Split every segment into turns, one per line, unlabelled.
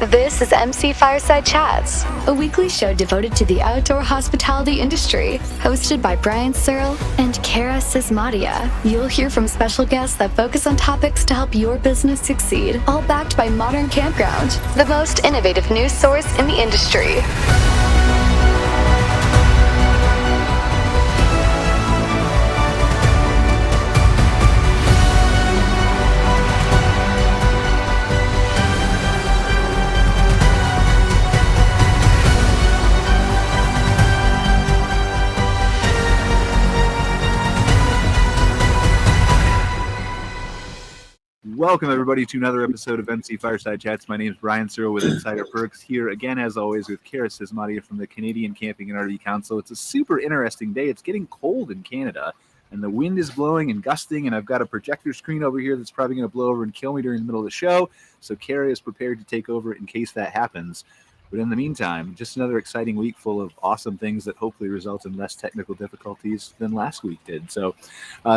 This is MC Fireside Chats, a weekly show devoted to the outdoor hospitality industry, hosted by Brian Searl and Cara Csizmadia. You'll hear from special guests that focus on topics to help your business succeed, all backed by Modern Campground, the most innovative news source in the industry.
Welcome, everybody, to another episode of MC Fireside Chats. My name is Brian Searl with Insider Perks, here again, as always, with Cara Csizmadia from the Canadian Camping and RV Council. It's a super interesting day. It's getting cold in Canada, and the wind is blowing and gusting, and I've got a projector screen over here that's probably going to blow over and kill me during the middle of the show, so Cara is prepared to take over in case that happens. But in the meantime, just another exciting week full of awesome things that hopefully result in less technical difficulties than last week did. So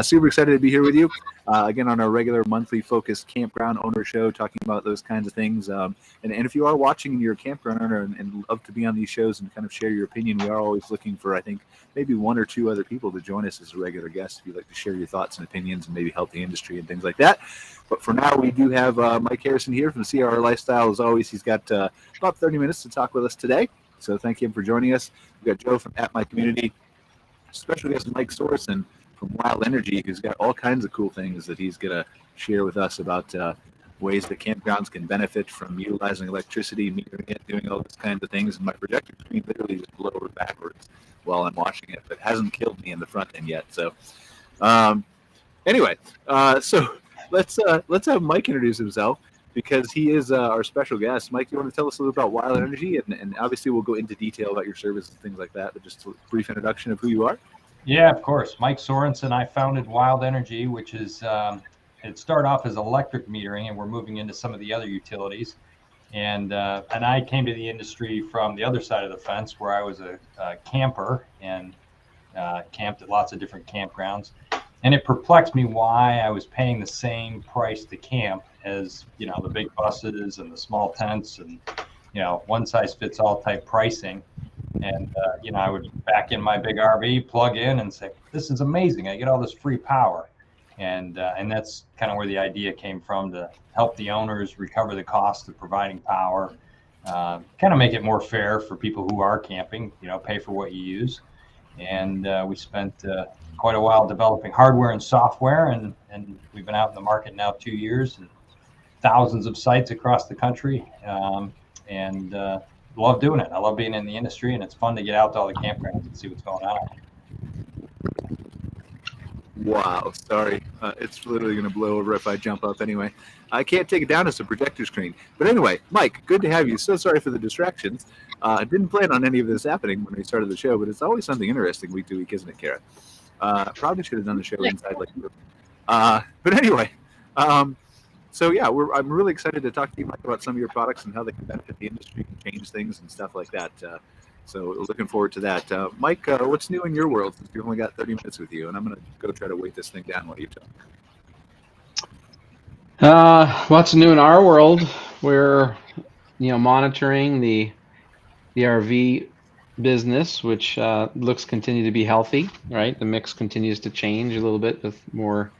super excited to be here with you again on our regular monthly focused campground owner show, talking about those kinds of things. And if you are watching and you're a campground owner and love to be on these shows and kind of share your opinion, we are always looking for, I think, maybe one or two other people to join us as a regular guest if you'd like to share your thoughts and opinions and maybe help the industry and things like that. But for now, we do have Mike Harrison here from CRR Lifestyle. As always, he's got about 30 minutes to talk with us today. So thank him for joining us. We've got Joe from At My Community, special guest Mike Sorensen from Wild Energy, who's got all kinds of cool things that he's going to share with us about ways that campgrounds can benefit from utilizing electricity, metering it, doing all those kinds of things. And my projector screen literally just blew over backwards while I'm watching it, but hasn't killed me in the front end yet. So anyway, so let's have Mike introduce himself, because he is our special guest. Mike, you want to tell us a little about Wild Energy? And obviously we'll go into detail about your service and things like that, but just a brief introduction of who you are.
Yeah, of course. Mike Sorensen. I founded Wild Energy, which is, it started off as electric metering, and we're moving into some of the other utilities. And I came to the industry from the other side of the fence, where I was a camper and camped at lots of different campgrounds. And it perplexed me why I was paying the same price to camp as, the big buses and the small tents and, one size fits all type pricing. And, I would back in my big RV, plug in and say, this is amazing. I get all this free power. And that's kind of where the idea came from, to help the owners recover the cost of providing power, kind of make it more fair for people who are camping, pay for what you use. And we spent quite a while developing hardware and software, and we've been out in the market now 2 years and thousands of sites across the country, and love doing it. I love being in the industry, and it's fun to get out to all the campgrounds and see what's going on.
Wow, sorry. It's literally going to blow over if I jump up anyway. I can't take it down as a projector screen. But anyway, Mike, good to have you. So sorry for the distractions. I didn't plan on any of this happening when we started the show, but it's always something interesting week to week, isn't it, Cara? Probably should have done the show inside like you. But anyway, so yeah, I'm really excited to talk to you, Mike, about some of your products and how they can benefit the industry and change things and stuff like that. So looking forward to that. Mike, what's new in your world, since we've only got 30 minutes with you? And I'm going to go try to weight this thing down while you talk.
What's new in our world? We're, monitoring the RV business, which looks continue to be healthy, right? The mix continues to change a little bit with more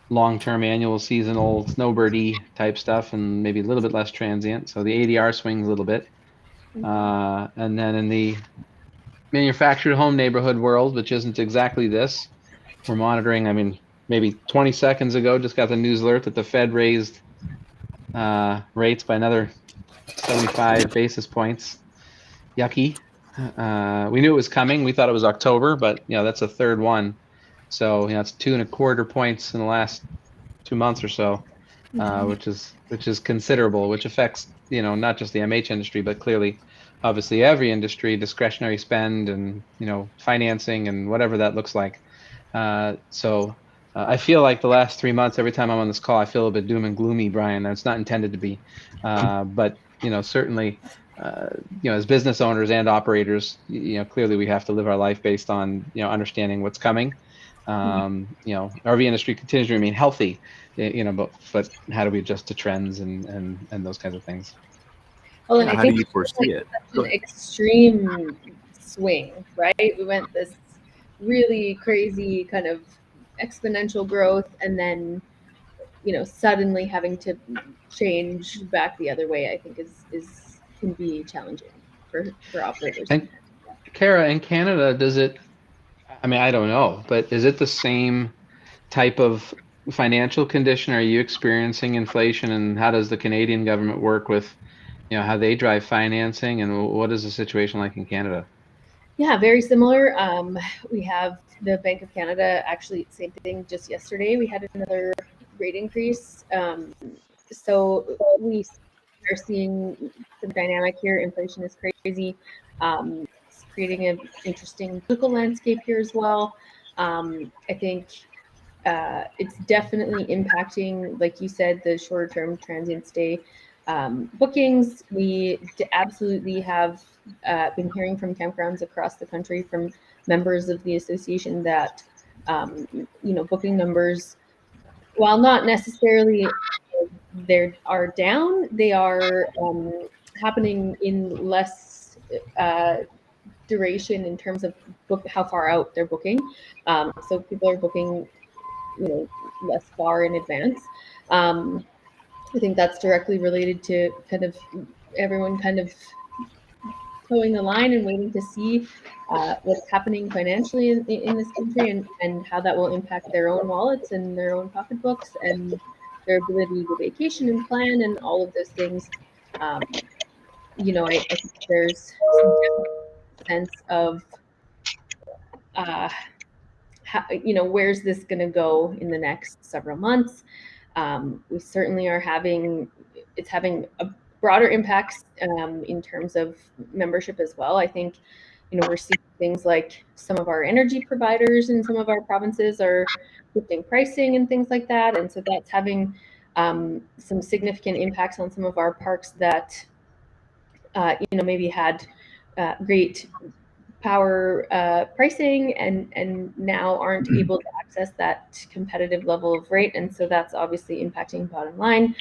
long-term annual seasonal snowbirdie type stuff and maybe a little bit less transient. So the ADR swings a little bit. And then in the manufactured home neighborhood world, which isn't exactly this, we're monitoring, maybe 20 seconds ago, just got the news alert that the Fed raised rates by another 75 basis points. Yucky. We knew it was coming. We thought it was October, but that's a third one. So it's 2.25 points in the last 2 months or so, which is considerable, which affects not just the MH industry, but clearly, obviously, every industry, discretionary spend and financing and whatever that looks like. So I feel like the last 3 months, every time I'm on this call, I feel a bit doom and gloomy, Brian. That's not intended to be, but certainly. As business owners and operators, clearly we have to live our life based on, understanding what's coming. RV industry continues to remain healthy, but how do we adjust to trends and those kinds of things?
Well, and I
How
think
do you
it's just,
foresee
like,
it?
such an extreme swing, right? We went this really crazy kind of exponential growth, and then suddenly having to change back the other way, I think is can be challenging for operators.
And Cara, in Canada, does it? I mean, I don't know, but is it the same type of financial condition? Are you experiencing inflation, and how does the Canadian government work with, how they drive financing, and what is the situation like in Canada?
Yeah, very similar. We have the Bank of Canada, actually, same thing. Just yesterday, we had another rate increase. So we are seeing some dynamic here. Inflation is crazy. It's creating an interesting political landscape here as well. I think it's definitely impacting, like you said, the shorter-term transient stay bookings. We absolutely have been hearing from campgrounds across the country, from members of the association, that booking numbers, while not necessarily they are down, they are happening in less duration in terms of how far out they're booking. So people are booking less far in advance. I think that's directly related to kind of everyone kind of towing the line and waiting to see what's happening financially in this country, and how that will impact their own wallets and their own pocketbooks and their ability to vacation and plan and all of those things. I think there's some sense of where's this going to go in the next several months. We certainly are having a broader impacts in terms of membership as well. I think we're seeing things like some of our energy providers in some of our provinces are shifting pricing and things like that, and so that's having some significant impacts on some of our parks that maybe had great power pricing and now aren't able to access that competitive level of rate, and so that's obviously impacting bottom line,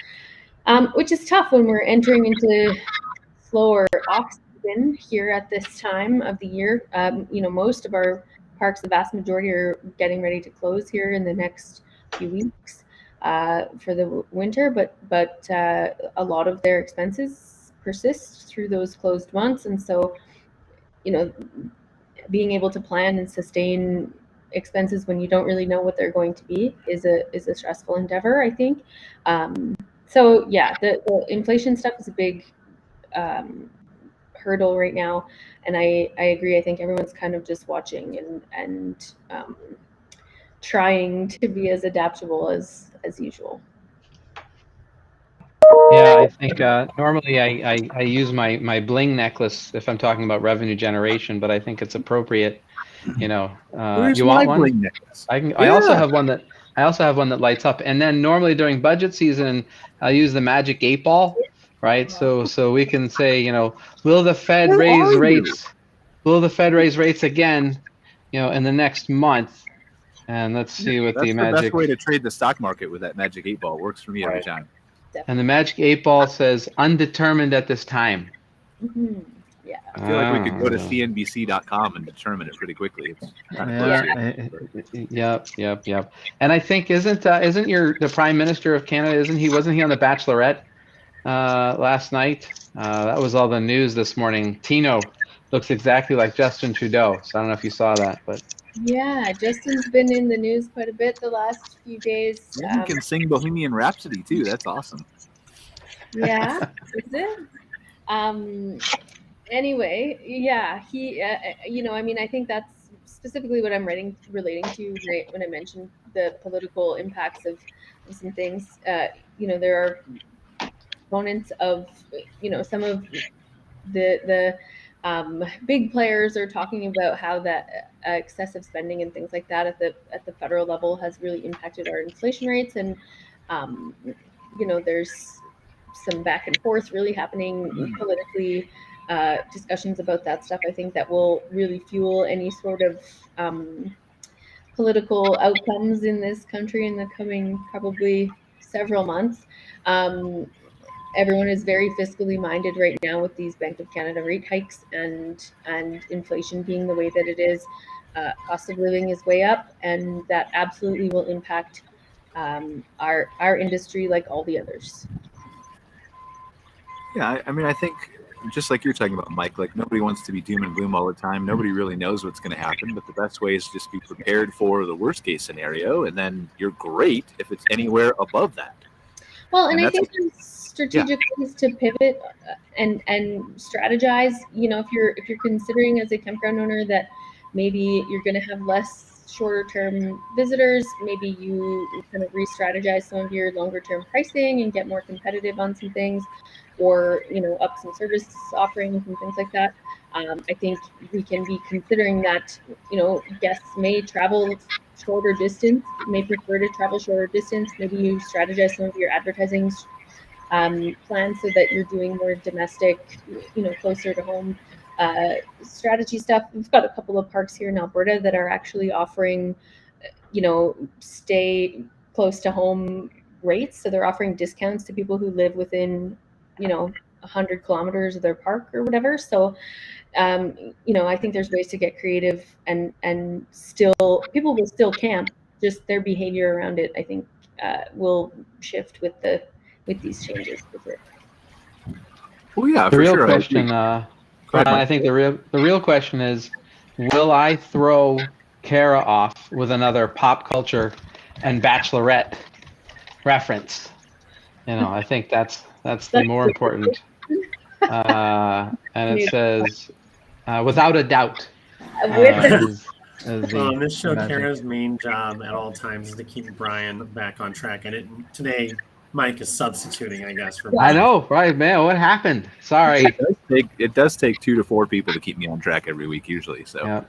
which is tough when we're entering into slower off-season here at this time of the year. Most of our parks, the vast majority, are getting ready to close here in the next few weeks for the winter, but a lot of their expenses persist through those closed months, and so being able to plan and sustain expenses when you don't really know what they're going to be is a stressful endeavor, I think. So yeah, the inflation stuff is a big hurdle right now, and I agree. I think everyone's kind of just watching and trying to be as adaptable as usual.
Yeah, I think normally I use my bling necklace if I'm talking about revenue generation, but I think it's appropriate.
Where's
You
my
want one?
bling necklace?
I also have one that lights up. And then normally during budget season, I'll use the magic 8-ball, right? So we can say, will the Fed
Where
raise
are you?
rates? Will the Fed raise rates again, in the next month? And let's see what
That's
the
the
magic.
best way to trade the stock market, with that magic 8-ball. It works for me every time.
And the magic 8-ball says undetermined at this time.
Mm-hmm. Yeah.
I feel like we could go to cnbc.com and determine it pretty quickly. It's kind of
Yep. And I think isn't the Prime Minister of Canada, wasn't he on the Bachelorette last night? That was all the news this morning. Tino looks exactly like Justin Trudeau. So I don't know if you saw that, but
Yeah, Justin's been in the news quite a bit the last few days.
You can sing Bohemian Rhapsody too. That's awesome.
Yeah, is it? Anyway, yeah, he, I think that's specifically what I'm relating to, right, when I mentioned the political impacts of some things. There are components of, some of the big players are talking about how that excessive spending and things like that at the federal level has really impacted our inflation rates, and there's some back and forth really happening politically, discussions about that stuff. I think that will really fuel any sort of political outcomes in this country in the coming probably several months. everyone is very fiscally minded right now with these Bank of Canada rate hikes and inflation being the way that it is. Cost of living is way up, and that absolutely will impact our industry like all the others.
Yeah, I mean, I think just like you're talking about, Mike, like nobody wants to be doom and gloom all the time. Nobody really knows what's going to happen, but the best way is just be prepared for the worst case scenario, and then you're great if it's anywhere above that.
Well, and I think there's strategic ways to pivot and strategize. You know, if you're considering as a campground owner that maybe you're going to have less shorter term visitors, maybe you kind of re-strategize some of your longer term pricing and get more competitive on some things, or up some service offerings and things like that. I think we can be considering that guests may travel shorter distance, may prefer to travel shorter distance. Maybe you strategize some of your advertising plans so that you're doing more domestic, closer to home strategy stuff. We've got a couple of parks here in Alberta that are actually offering, stay close to home rates. So they're offering discounts to people who live within, 100 kilometers of their park or whatever. So, I think there's ways to get creative and still people will still camp. Just their behavior around it, I think, will shift with these changes.
Well, yeah,
The
for
real
sure.
question, I think the real question is, will I throw Cara off with another pop culture and Bachelorette reference? I think that's the more important. And it says, without a doubt.
This show, Cara's main job at all times is to keep Brian back on track. And today, Mike is substituting, I guess. For Brian.
I know, right, man? What happened? Sorry.
It does take 2 to 4 people to keep me on track every week, usually. So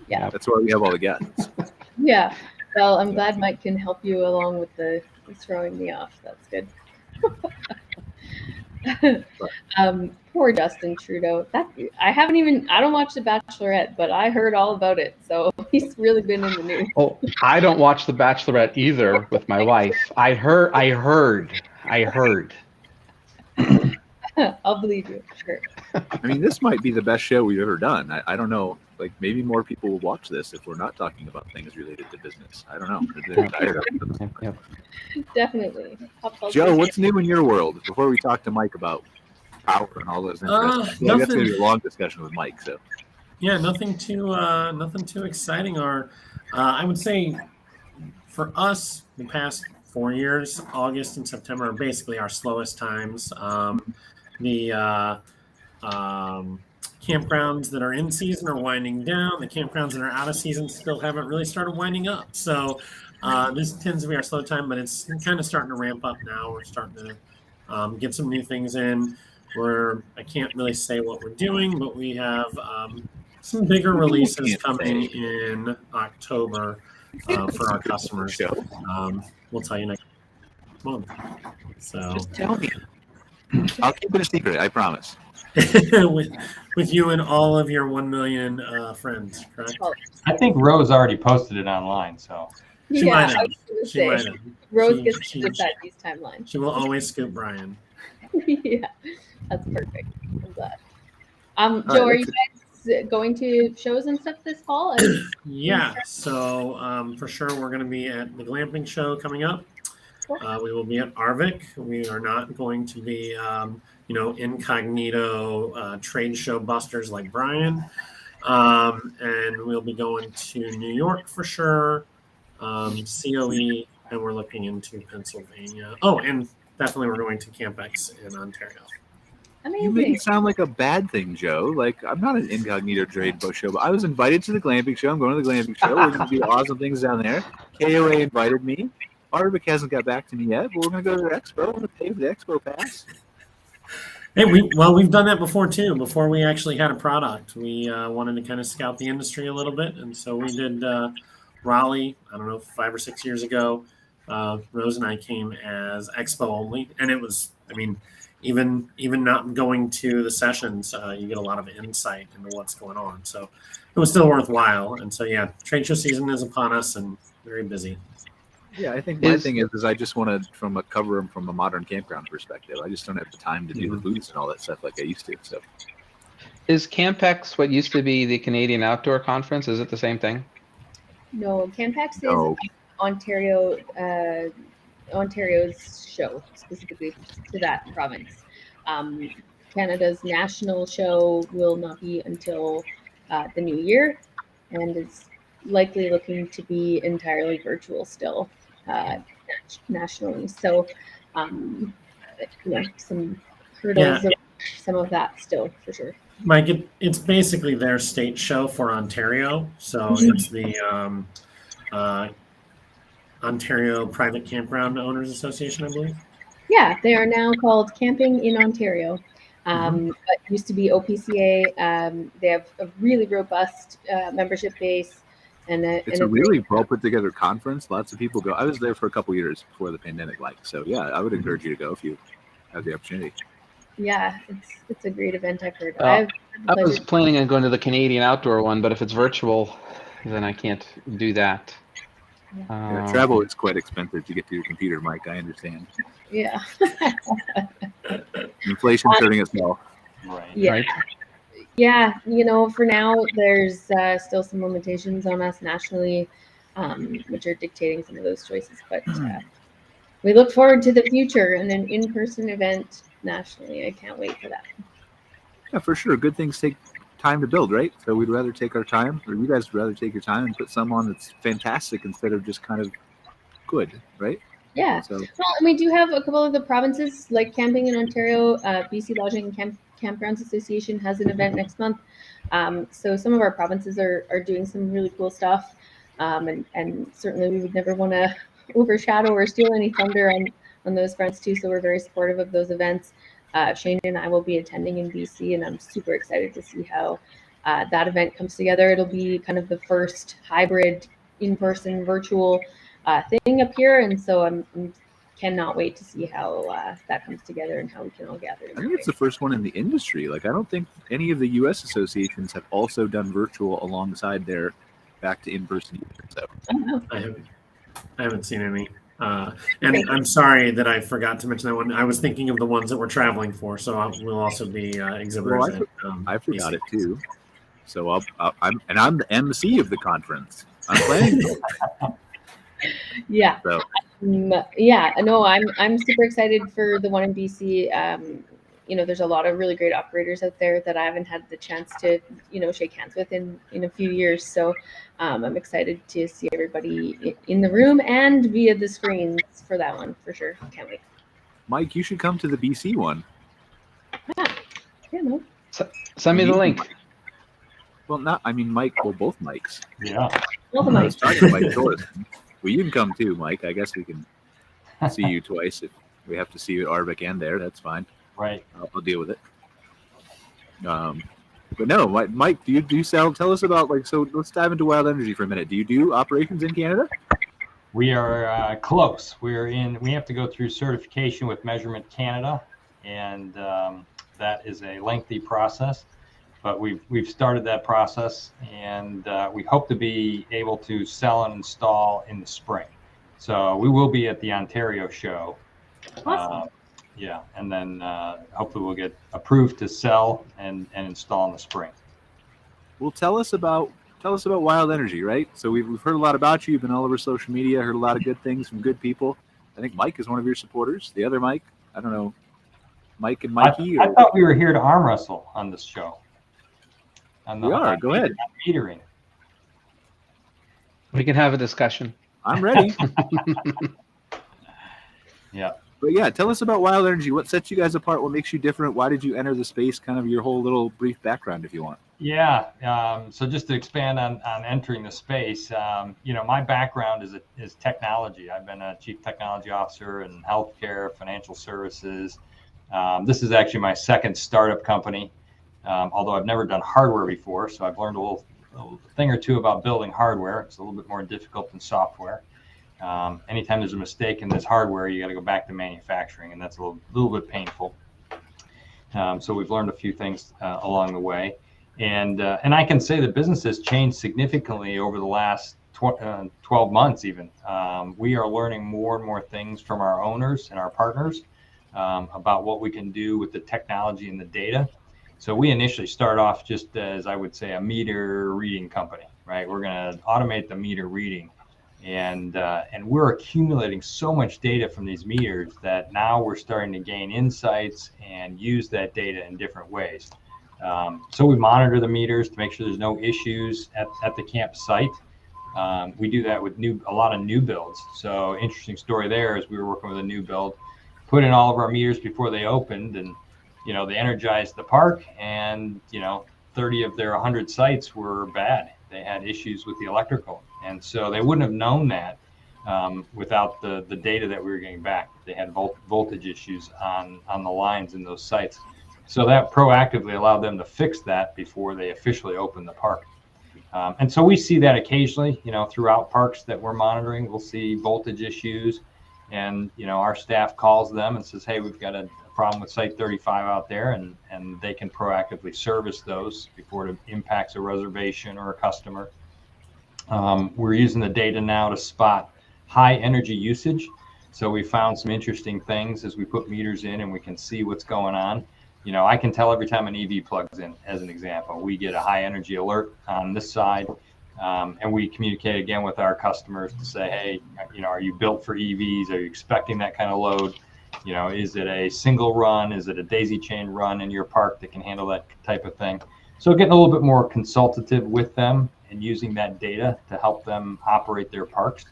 yeah,
that's why we have all the guests.
Yeah. Well, I'm glad Mike can help you along with the throwing me off. That's good. Poor Justin Trudeau. I don't watch The Bachelorette, but I heard all about it. So he's really been in the news.
Oh, I don't watch The Bachelorette either with my wife. I heard.
I'll believe you, sure.
I mean, this might be the best show we've ever done. I don't know. Like, maybe more people will watch this if we're not talking about things related to business. I don't know. They're tired of it.
Yep.
Definitely.
Joe, what's new in your world before we talk to Mike about power and all those interesting things? That's going to be a long discussion with Mike. So,
yeah, nothing too exciting. I would say for us, the past 4 years, August and September are basically our slowest times. The campgrounds that are in season are winding down. The campgrounds that are out of season still haven't really started winding up. So this tends to be our slow time, but it's kind of starting to ramp up now. We're starting to get some new things in. I can't really say what we're doing, but we have some bigger releases coming in October for our customers. We'll tell you next month. So
just tell me. I'll keep it a secret, I promise.
with you and all of your 1 million friends, correct?
I think Rose already posted it online, so
she might have. She might have.
Rose gets to decide these timelines.
She will always scoop Brian.
Yeah, that's perfect. I'm glad. Joe, are you guys going to shows and stuff this fall?
Yeah, so for sure we're going to be at the glamping show coming up. We will be at Arvik. We are not going to be, incognito trade show busters like Brian. And we'll be going to New York for sure, COE, and we're looking into Pennsylvania. Oh, and definitely we're going to CampX in Ontario.
Amazing.
You make it sound like a bad thing, Joe. Like, I'm not an incognito trade show, but I was invited to the glamping show. I'm going to the glamping show. We're going to do awesome things down there. KOA invited me. Arvik hasn't got back to me yet, but we're going to go to their expo. We're going to pay for the expo pass.
Hey, we've done that before too. Before we actually had a product, we wanted to kind of scout the industry a little bit, and so we did Raleigh. I don't know, 5 or 6 years ago. Rose and I came as expo only, and it was, even not going to the sessions, you get a lot of insight into what's going on. So it was still worthwhile. And so, yeah, trade show season is upon us and very busy.
Yeah, I think my thing is I just want to cover them from a modern campground perspective. I just don't have the time to do the booths and all that stuff like I used to. So,
is Campex what used to be the Canadian Outdoor Conference? Is it the same thing?
No, Campex is Ontario, Ontario's show specifically to that province. Canada's national show will not be until the new year, and is likely looking to be entirely virtual still nationally. So, some hurdles, some of that still for sure.
Mike, it's basically their state show for Ontario. So it's the Ontario Private Campground Owners Association, I believe.
Yeah, they are now called Camping in Ontario. But used to be OPCA. They have a really robust membership base. And
it's a really well put together conference. Lots of people go. I was there for a couple years before the pandemic, so yeah, I would encourage you to go if you have the opportunity.
Yeah, it's a great event. I've heard.
I was planning on going to the Canadian Outdoor one, but if it's virtual, then I can't do that.
Travel is quite expensive to get to your computer, Mike. I understand.
Yeah.
Inflation's hurting us all.
Right.
Yeah.
Right.
Yeah, for now, there's still some limitations on us nationally, which are dictating some of those choices. But we look forward to the future and an in-person event nationally. I can't wait for that.
Yeah, for sure. Good things take time to build, right? So we'd rather take our time, or you guys would rather take your time and put some on that's fantastic instead of just kind of good, right?
Yeah.
So,
well, and we do have a couple of the provinces, like Camping in Ontario, BC Lodging and Campgrounds Association has an event next month. So some of our provinces are doing some really cool stuff. And certainly we would never want to overshadow or steal any thunder on those fronts too. So we're very supportive of those events. Shane and I will be attending in BC, and I'm super excited to see how that event comes together. It'll be kind of the first hybrid in-person virtual thing up here. And so I'm cannot wait to see how that comes together and how we can all gather.
I think it's the first one in the industry. Like, I don't think any of the U.S. associations have also done virtual alongside their back to in-person. So
I haven't seen any. And I'm sorry that I forgot to mention that one. I was thinking of the ones that we're traveling for, so we'll also be exhibitors.
Well, I forgot it too. So I'm the MC of the conference. I'm planning.
Yeah.
So.
Yeah. No, I'm super excited for the one in BC. There's a lot of really great operators out there that I haven't had the chance to, shake hands with in a few years. So I'm excited to see everybody in the room and via the screens for that one, for sure. Can't wait.
Mike, you should come to the BC one.
Yeah, no.
Send me the link.
Well, Mike, both Mikes.
Yeah.
All the
I was
mics.
talking to Mike Sorensen. Well, you can come too, Mike. I guess we can see you twice if we have to see you at Arvik and there. That's fine.
Right.
I'll deal with it. But no, Mike, do you sell? Tell us about so let's dive into Wild Energy for a minute. Do you do operations in Canada?
We are close. We have to go through certification with Measurement Canada, and that is a lengthy process. But we've started that process, and we hope to be able to sell and install in the spring. So we will be at the Ontario show.
Awesome.
Yeah, and then hopefully we'll get approved to sell and install in the spring.
Well, tell us about Wild Energy, right? So we've heard a lot about you. You've been all over social media, heard a lot of good things from good people. I think Mike is one of your supporters. The other Mike, I don't know, Mike and Mikey.
I thought we were here to arm wrestle on this show.
We are. Go ahead.
Metering.
We can have a discussion.
I'm ready.
Yeah.
But yeah, tell us about Wild Energy. What sets you guys apart? What makes you different? Why did you enter the space? Kind of your whole little brief background, if you want.
Yeah. So just to expand on entering the space, my background is technology. I've been a chief technology officer in healthcare, financial services. This is actually my second startup company, although I've never done hardware before. So I've learned a little thing or two about building hardware. It's a little bit more difficult than software. Anytime there's a mistake in this hardware, you got to go back to manufacturing, and that's a little bit painful. So we've learned a few things along the way, and I can say the business has changed significantly over the last 12 months even. We are learning more and more things from our owners and our partners about what we can do with the technology and the data. So we initially start off just as, I would say, a meter reading company, right? We're going to automate the meter reading. And we're accumulating so much data from these meters that now we're starting to gain insights and use that data in different ways. So we monitor the meters to make sure there's no issues at the campsite. We do that with a lot of new builds. So interesting story there is we were working with a new build, put in all of our meters before they opened, and they energized the park, and 30 of their 100 sites were bad. They had issues with the electrical, and so they wouldn't have known that without the data that we were getting back. They had voltage issues on the lines in those sites. So that proactively allowed them to fix that before they officially opened the park. And so we see that occasionally, throughout parks that we're monitoring. We'll see voltage issues, and our staff calls them and says, hey, we've got a problem with site 35 out there, and they can proactively service those before it impacts a reservation or a customer. We're using the data now to spot high energy usage. So we found some interesting things as we put meters in, and we can see what's going on. I can tell every time an EV plugs in, as an example. We get a high energy alert on this side, and we communicate again with our customers to say, hey, are you built for EVs? Are you expecting that kind of load? Is it a single run? Is it a daisy chain run in your park that can handle that type of thing? So getting a little bit more consultative with them and using that data to help them operate their parks.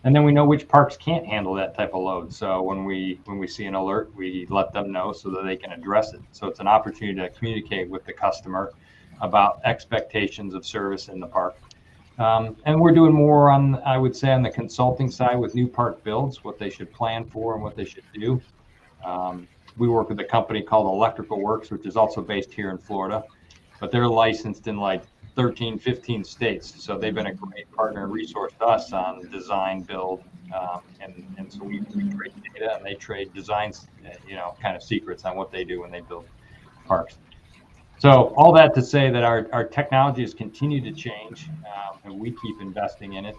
And then we know which parks can't handle that type of load. So when we see an alert, we let them know so that they can address it. So it's an opportunity to communicate with the customer about expectations of service in the park. And we're doing more on, I would say, on the consulting side with new park builds, what they should plan for and what they should do. We work with a company called Electrical Works, which is also based here in Florida, but they're licensed in like 13, 15 states. So they've been a great partner and resource to us on design, build, and so we trade data and they trade designs, kind of secrets on what they do when they build parks. So all that to say that our technology has continued to change, and we keep investing in it.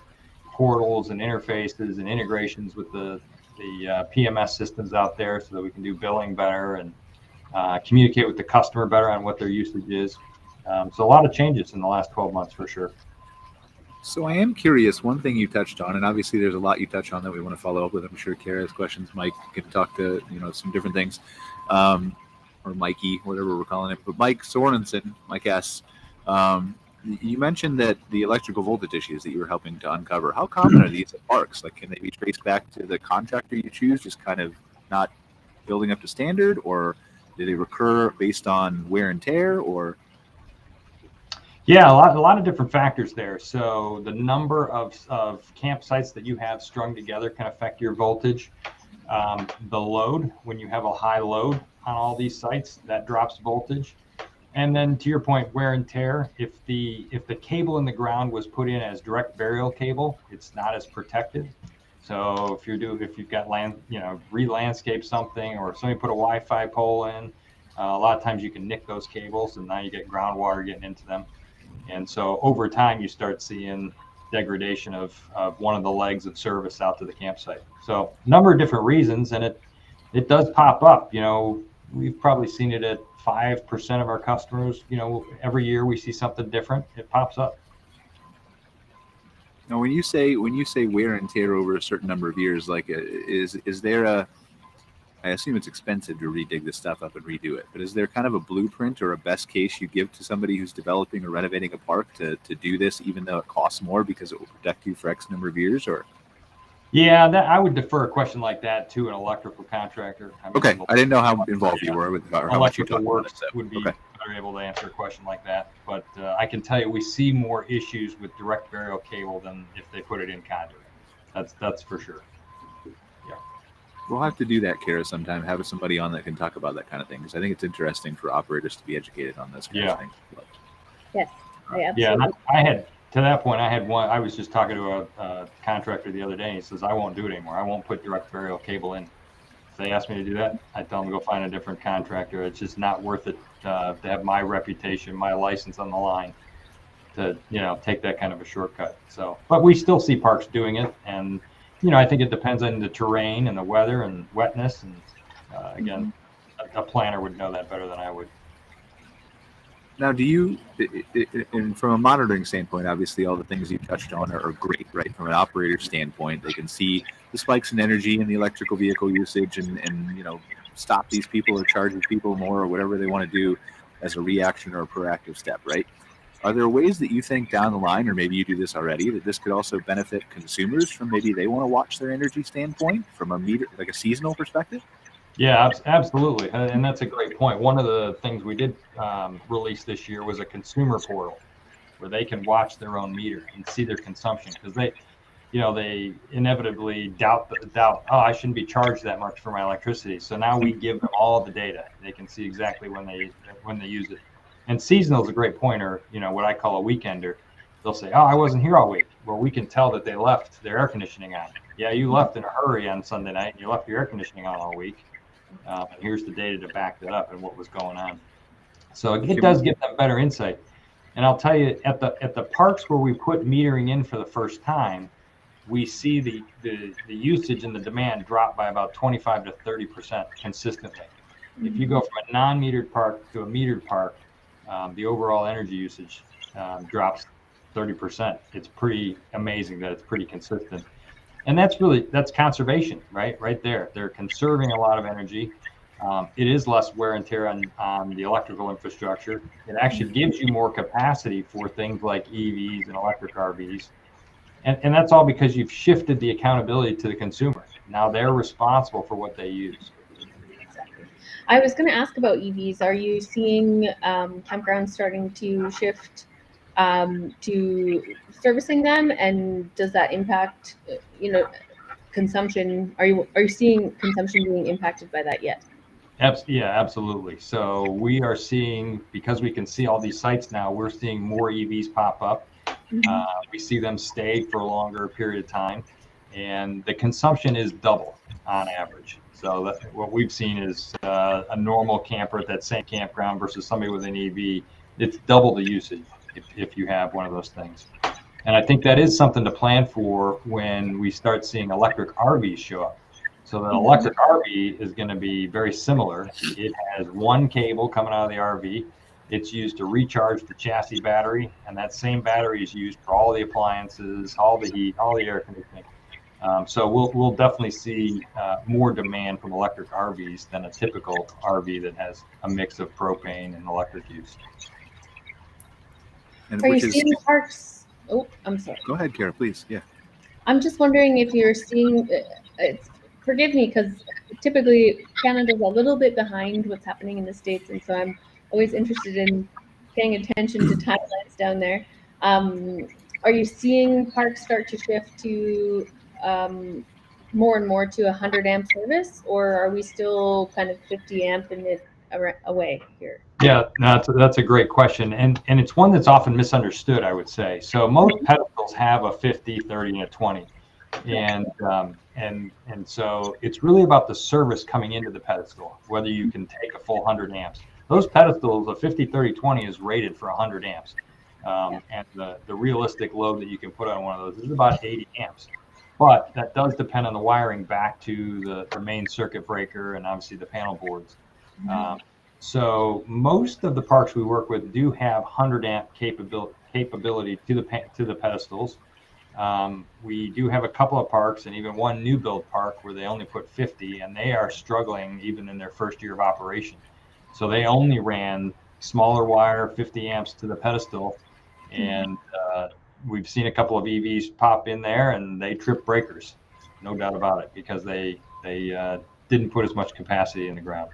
Portals and interfaces and integrations with the PMS systems out there so that we can do billing better and communicate with the customer better on what their usage is. So a lot of changes in the last 12 months for sure.
So I am curious, one thing you touched on, and obviously there's a lot you touch on that we want to follow up with. I'm sure Cara has questions. Mike can talk to, some different things. Or Mikey, whatever we're calling it. But Mike Sorensen, Mike S., you mentioned that the electrical voltage issues that you were helping to uncover, how common are these at parks? Like, can they be traced back to the contractor you choose, just kind of not building up to standard, or do they recur based on wear and tear, or?
Yeah, a lot of different factors there. So the number of campsites that you have strung together can affect your voltage. The load, when you have a high load on all these sites, that drops voltage. And then to your point, wear and tear, if the cable in the ground was put in as direct burial cable, it's not as protected. So if you've got re-landscape something, or if somebody put a Wi-Fi pole in, a lot of times you can nick those cables, and now you get groundwater getting into them. And so over time, you start seeing degradation of one of the legs of service out to the campsite. So a number of different reasons, and it does pop up. We've probably seen it at 5% of our customers. Every year we see something different. It pops up.
Now, when you say wear and tear over a certain number of years, like is there I assume it's expensive to redig this stuff up and redo it, but is there kind of a blueprint or a best case you give to somebody who's developing or renovating a park to do this, even though it costs more because it will protect you for X number of years, or?
Yeah, I would defer a question like that to an electrical contractor.
Okay, I didn't know how involved you were with how much you talked about it.
Would be better able to answer a question like that. But I can tell you, we see more issues with direct burial cable than if they put it in conduit. That's for sure. Yeah.
We'll have to do that, Cara, sometime. Have somebody on that can talk about that kind of thing, because I think it's interesting for operators to be educated on this kind of thing.
Yes, I absolutely.
Yeah, I had. To that point, I had one. I was just talking to a contractor the other day. And he says, "I won't do it anymore. I won't put direct burial cable in." If they ask me to do that, I tell them to go find a different contractor. It's just not worth it to have my reputation, my license on the line. take that kind of a shortcut. So, but we still see parks doing it, and I think it depends on the terrain and the weather and wetness, and again, a planner would know that better than I would.
Now, do you, and from a monitoring standpoint, obviously all the things you touched on are great, right? From an operator standpoint, they can see the spikes in energy and the electrical vehicle usage and stop these people or charge these people more or whatever they want to do as a reaction or a proactive step, right? Are there ways that you think down the line, or maybe you do this already, that this could also benefit consumers from maybe they want to watch their energy standpoint from a seasonal perspective?
Yeah, absolutely. And that's a great point. One of the things we did release this year was a consumer portal where they can watch their own meter and see their consumption, because they inevitably doubt, I shouldn't be charged that much for my electricity. So now we give them all the data. They can see exactly when they use it. And seasonal is a great pointer, what I call a weekender. They'll say, I wasn't here all week. Well, we can tell that they left their air conditioning on. Yeah, you left in a hurry on Sunday night and you left your air conditioning on all week. And here's the data to back that up and what was going on. So it does give them better insight. And I'll tell you, at the parks where we put metering in for the first time, we see the usage and the demand drop by about 25 to 30% consistently. If you go from a non-metered park to a metered park, the overall energy usage drops 30%. It's pretty amazing that it's pretty consistent. And that's conservation, right there. They're conserving a lot of energy. It is less wear and tear on the electrical infrastructure. It actually gives you more capacity for things like EVs and electric RVs. And that's all because you've shifted the accountability to the consumer. Now they're responsible for what they use.
Exactly. I was going to ask about EVs. Are you seeing campgrounds starting to shift to servicing them, and does that impact, consumption? Are you seeing consumption being impacted by that yet?
Yeah, absolutely. So we are seeing, because we can see all these sites now, we're seeing more EVs pop up. We see them stay for a longer period of time, and the consumption is double on average. So what we've seen is a normal camper at that same campground versus somebody with an EV, it's double the usage if you have one of those things. And I think that is something to plan for when we start seeing electric RVs show up. So the electric RV is going to be very similar. It has one cable coming out of the RV. It's used to recharge the chassis battery, and that same battery is used for all the appliances, all the heat, all the air conditioning. So we'll definitely see more demand from electric RVs than a typical RV that has a mix of propane and electric use.
Are you seeing parks? Oh, I'm sorry.
Go ahead, Cara, please. Yeah.
I'm just wondering if you're seeing, forgive me, because typically Canada's a little bit behind what's happening in the States, and so I'm always interested in paying attention to timelines down there. Are you seeing parks start to shift to more and more to 100 amp service, or are we still kind of 50 amp and it away here?
Yeah, that's a great question, and it's one that's often misunderstood, I would say. So most pedestals have a 50, 30, and a 20, and so it's really about the service coming into the pedestal, whether you can take a full 100 amps. Those pedestals, a 50, 30, 20 is rated for 100 amps, and the realistic load that you can put on one of those is about 80 amps. But that does depend on the wiring back to the main circuit breaker and obviously the panel boards. So most of the parks we work with do have 100 amp capability to the pedestals. We do have a couple of parks and even one new build park where they only put 50, and they are struggling even in their first year of operation. So they only ran smaller wire, 50 amps to the pedestal, and we've seen a couple of EVs pop in there and they trip breakers, no doubt about it, because they didn't put as much capacity in the ground.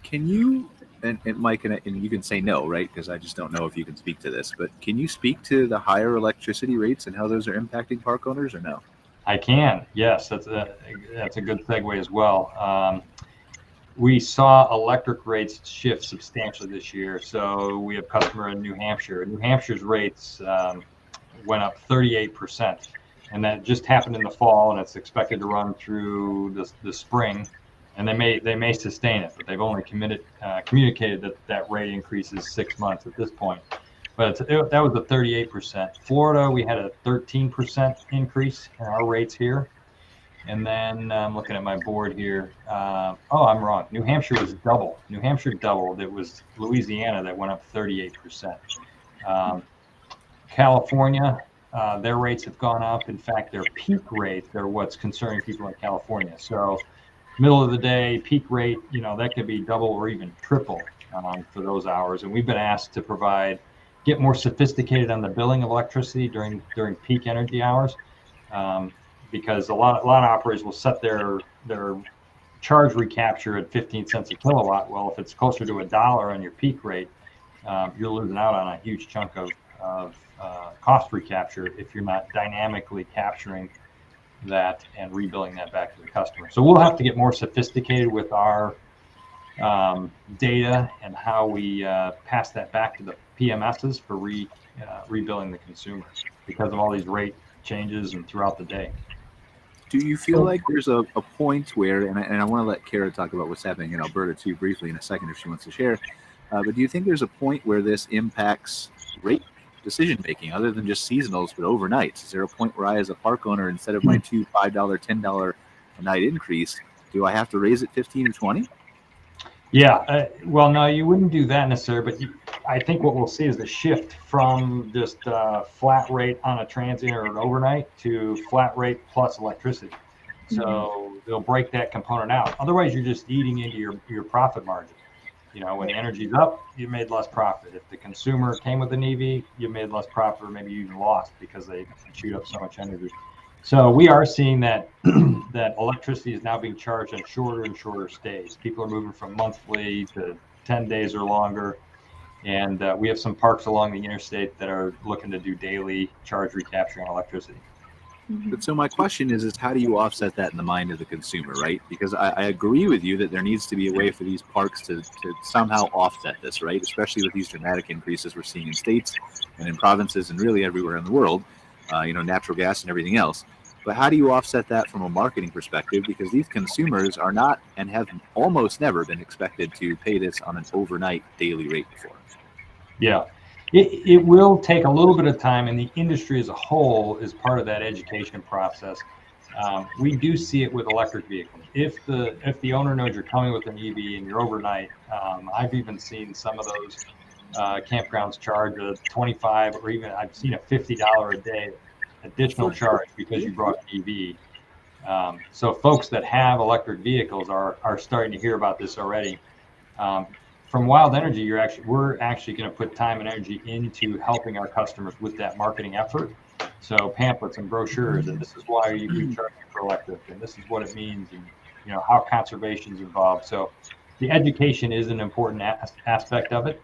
Can you, and Mike, and you can say no, right? Because I just don't know if you can speak to this, but can you speak to the higher electricity rates and how those are impacting park owners, or no?
I can, yes. That's a good segue as well. We saw electric rates shift substantially this year. So we have a customer in New Hampshire. New Hampshire's rates went up 38%, and that just happened in the fall, and it's expected to run through the spring. And they may sustain it, but they've only communicated that rate increase is 6 months at this point. but that was a 38%. Florida, we had a 13% increase in our rates here. And then I'm looking at my board here. Oh, I'm wrong. New Hampshire was double. New Hampshire doubled. It was Louisiana that went up 38%. California, their rates have gone up. In fact, their peak rates are what's concerning people in California. So middle of the day, peak rate, that could be double or even triple for those hours. And we've been asked to get more sophisticated on the billing of electricity during peak energy hours. Because a lot of operators will set their charge recapture at 15 cents a kilowatt. Well, if it's closer to $1 on your peak rate, you're losing out on a huge chunk of cost recapture if you're not dynamically capturing that and rebilling that back to the customer. So we'll have to get more sophisticated with our data and how we pass that back to the PMSs for rebilling the consumer because of all these rate changes and throughout the day.
Do you feel like there's a point where, and I want to let Cara talk about what's happening in Alberta too briefly in a second if she wants to share, but do you think there's a point where this impacts rate decision making other than just seasonals but overnights? Is there a point where I, as a park owner, instead of my $2, $5, $10 a night increase, do I have to raise it 15 or 20?
Yeah, well, no, you wouldn't do that necessarily, but I think what we'll see is the shift from just flat rate on a transient or an overnight to flat rate plus electricity. So they'll break that component out. Otherwise, you're just eating into your profit margin. When energy's up, you made less profit. If the consumer came with an EV, you made less profit, or maybe you even lost because they chewed up so much energy. So we are seeing that that electricity is now being charged on shorter and shorter stays. People are moving from monthly to 10 days or longer. And we have some parks along the interstate that are looking to do daily charge recapture on electricity.
But so my question is how do you offset that in the mind of the consumer, right? Because I agree with you that there needs to be a way for these parks to somehow offset this, right? Especially with these dramatic increases we're seeing in states and in provinces and really everywhere in the world, natural gas and everything else. But how do you offset that from a marketing perspective? Because these consumers are not and have almost never been expected to pay this on an overnight daily rate before.
Yeah. It will take a little bit of time, and the industry as a whole is part of that education process. We do see it with electric vehicles. If the owner knows you're coming with an EV and you're overnight, I've even seen some of those campgrounds charge a $25 or even I've seen a $50 a day additional charge because you brought an EV. So folks that have electric vehicles are starting to hear about this already. From Wild Energy, we're actually going to put time and energy into helping our customers with that marketing effort. So pamphlets and brochures, and this is why we charge for electric, and this is what it means, and how conservation is involved. So the education is an important aspect of it.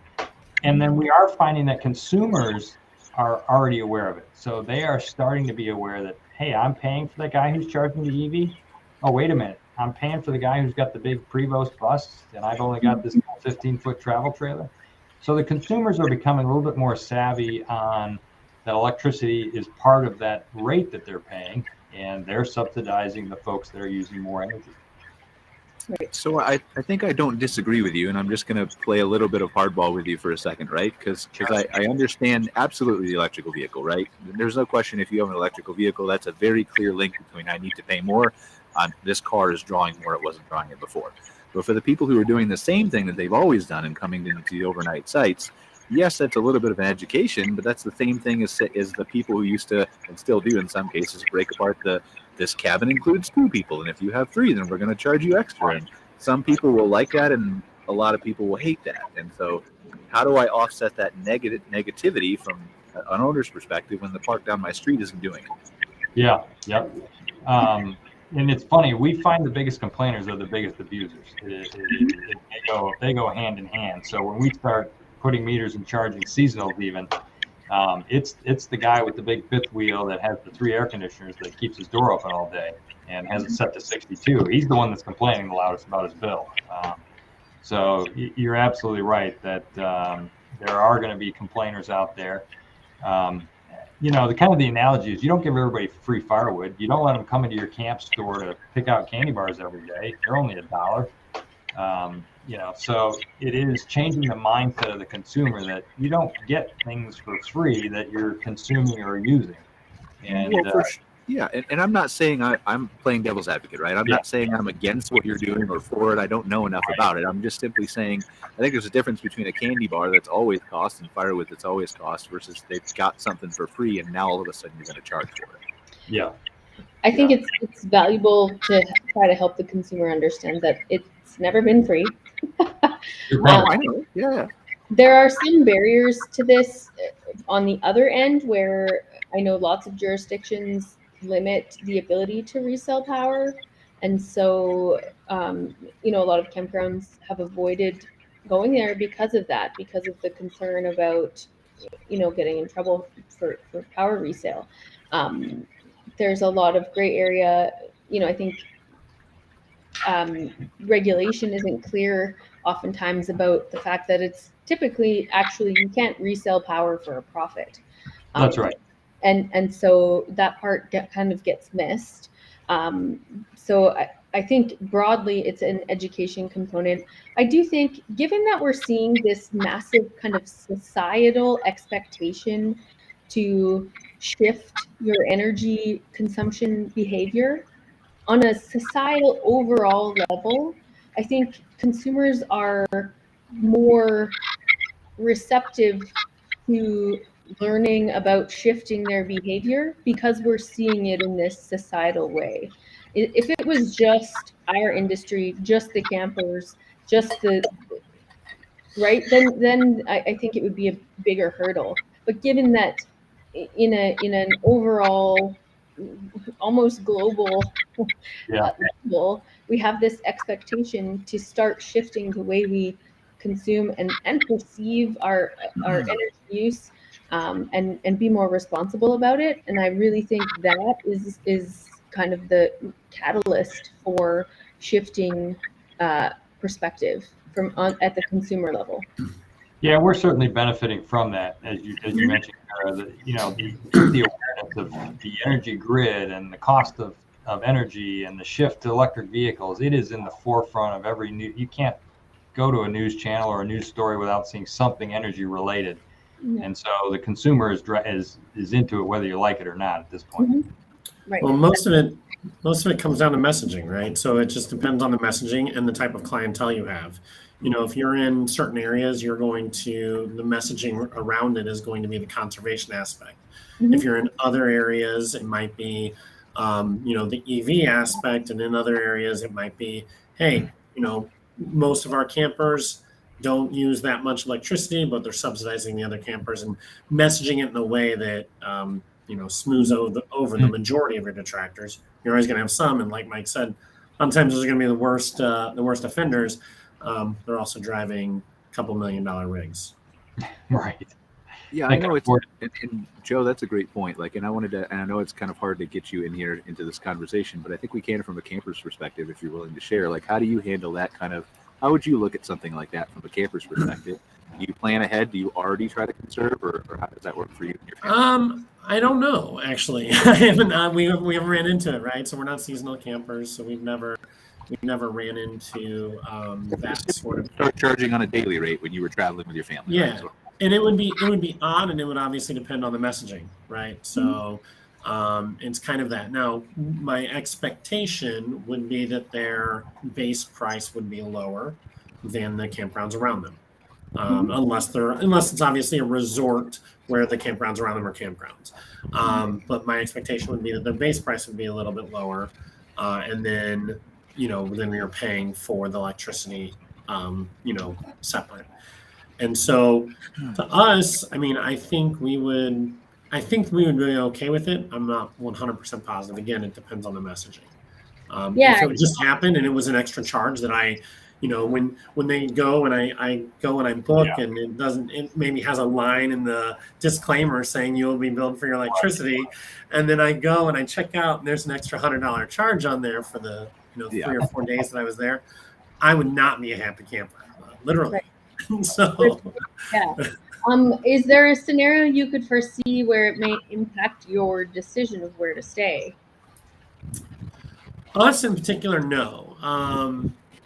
And then we are finding that consumers are already aware of it. So they are starting to be aware that, hey, I'm paying for the guy who's charging the EV. Oh, wait a minute. I'm paying for the guy who's got the big Prevost bus, and I've only got this 15-foot travel trailer. So the consumers are becoming a little bit more savvy on that electricity is part of that rate that they're paying, and they're subsidizing the folks that are using more energy.
Right. So I think I don't disagree with you, and I'm just going to play a little bit of hardball with you for a second, right? Because I understand absolutely the electrical vehicle, right? There's no question if you have an electrical vehicle, that's a very clear link between I need to pay more on this car is drawing more, it wasn't drawing it before. But for the people who are doing the same thing that they've always done and coming into the overnight sites, yes, that's a little bit of an education, but that's the same thing as the people who used to, and still do in some cases, break apart this cabin includes 2 people, and if you have 3, then we're going to charge you extra. And some people will like that, and a lot of people will hate that. And so how do I offset that negativity from an owner's perspective when the park down my street isn't doing it?
Yeah, yep. And it's funny, we find the biggest complainers are the biggest abusers. They go hand in hand. So when we start putting meters and charging seasonals even, it's the guy with the big 5th wheel that has the 3 air conditioners that keeps his door open all day and has it set to 62. He's the one that's complaining the loudest about his bill. So you're absolutely right that there are going to be complainers out there. The analogy is you don't give everybody free firewood. You don't let them come into your camp store to pick out candy bars every day. They're only $1. So it is changing the mindset of the consumer that you don't get things for free that you're consuming or using. And
yeah, and I'm not saying I'm playing devil's advocate, right? I'm not saying I'm against what you're doing or for it. I don't know enough about it. I'm just simply saying I think there's a difference between a candy bar that's always cost and firewood that's always cost versus they've got something for free and now all of a sudden you're going to charge for it.
Yeah.
I think it's valuable to try to help the consumer understand that it's never been free.
I know. Yeah.
There are some barriers to this on the other end where I know lots of jurisdictions limit the ability to resell power. And so, a lot of campgrounds have avoided going there because of that, because of the concern about, getting in trouble for power resale. There's a lot of gray area. I think regulation isn't clear oftentimes about the fact that it's typically actually you can't resell power for a profit.
That's right.
And so that part kind of gets missed. So I think broadly it's an education component. I do think, given that we're seeing this massive kind of societal expectation to shift your energy consumption behavior on a societal overall level, I think consumers are more receptive to learning about shifting their behavior because we're seeing it in this societal way. If it was just our industry, just the campers, just the right, then I think it would be a bigger hurdle. But given that in an overall, almost global level, we have this expectation to start shifting the way we consume and perceive our energy use, and be more responsible about it. And I really think that is kind of the catalyst for shifting perspective at the consumer level.
Yeah, we're certainly benefiting from that, as you mentioned, Cara, the awareness of the energy grid and the cost of energy and the shift to electric vehicles. It is in the forefront of every new. You can't go to a news channel or a news story without seeing something energy related, and so the consumer is into it whether you like it or not at this point.
Mm-hmm. Right.
Well, most of it comes down to messaging, right? So it just depends on the messaging and the type of clientele you have. If you're in certain areas, the messaging around it is going to be the conservation aspect. Mm-hmm. If you're in other areas, it might be, the EV aspect. And in other areas, it might be, hey, most of our campers don't use that much electricity, but they're subsidizing the other campers and messaging it in a way that, smooths over the majority of your detractors. You're always going to have some. And like Mike said, sometimes those are going to be the worst offenders. They're also driving a couple $1 million rigs.
Right.
Yeah, I know and Joe, that's a great point. And I know it's kind of hard to get you in here into this conversation, but I think we can from a camper's perspective, if you're willing to share. How do you handle that how would you look at something like that from a camper's perspective? Do you plan ahead? Do you already try to conserve, or how does that work for you and your family?
I don't know, actually. I haven't. We haven't ran into it, right? So we're not seasonal campers, so we've never ran into that sort of.
Start charging on a daily rate when you were traveling with your family.
Yeah,
right? So,
and it would be odd, and it would obviously depend on the messaging, right? So it's kind of that. Now, my expectation would be that their base price would be lower than the campgrounds around them, unless it's obviously a resort where the campgrounds around them are campgrounds. But my expectation would be that their base price would be a little bit lower, and then then you're paying for the electricity, separate. And so to us, I think we would be okay with it. I'm not 100% positive. Again, it depends on the messaging. If it just happened and it was an extra charge that when they go and I go and I book and it maybe has a line in the disclaimer saying you'll be billed for your electricity, and then I go and I check out and there's an extra $100 charge on there for the 3 or 4 days that I was there, I would not be a happy camper, literally. Right. So,
is there a scenario you could foresee where it may impact your decision of where to stay?
Us in particular, no.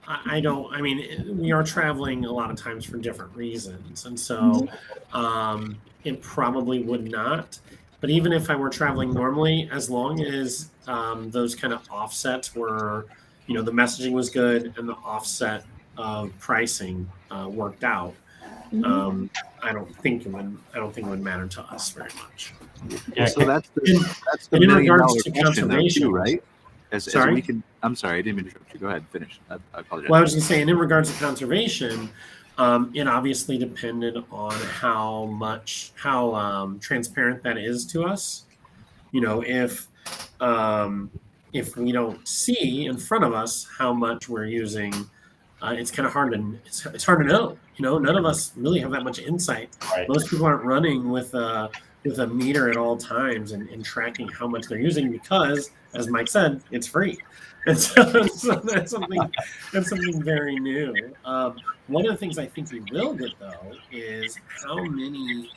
I don't. I mean, we are traveling a lot of times for different reasons, and so it probably would not. But even if I were traveling normally, as long as those kind of offsets were, the messaging was good and the offset of pricing worked out, I don't think it would matter to us very much.
Yeah,
So that's the
and in
$1 million
regards to
question though,
conservation,
too, right? As
sorry?
we can, I'm sorry, I didn't mean to interrupt you. Go ahead and finish. I apologize.
Well, I was just saying, in regards to conservation, it obviously depended on how transparent that is to us. If we don't see in front of us how much we're using, it's kind of hard to know. None of us really have that much insight.
Right.
Most people aren't running with a meter at all times and tracking how much they're using because, as Mike said, it's free. And so that's something very new. One of the things I think we will get though is how many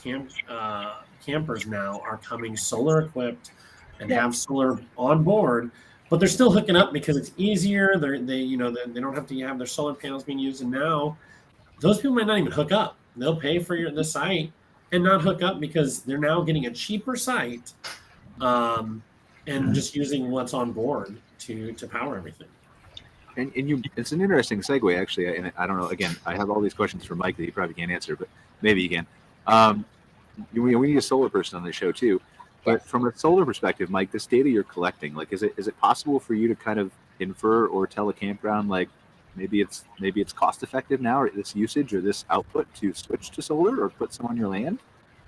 campers now are coming solar equipped and have solar on board, but they're still hooking up because it's easier. They don't have to have their solar panels being used, and now those people might not even hook up. They'll pay for the site and not hook up because they're now getting a cheaper site and just using what's on board to power everything.
And it's an interesting segue, actually. And I don't know. Again, I have all these questions for Mike that he probably can't answer, but maybe he can. We need a solar person on the show too. But from a solar perspective, Mike, this data you're collecting, like, is it possible for you to kind of infer or tell a campground, like, maybe it's cost effective now, or this usage or this output to switch to solar or put some on your land?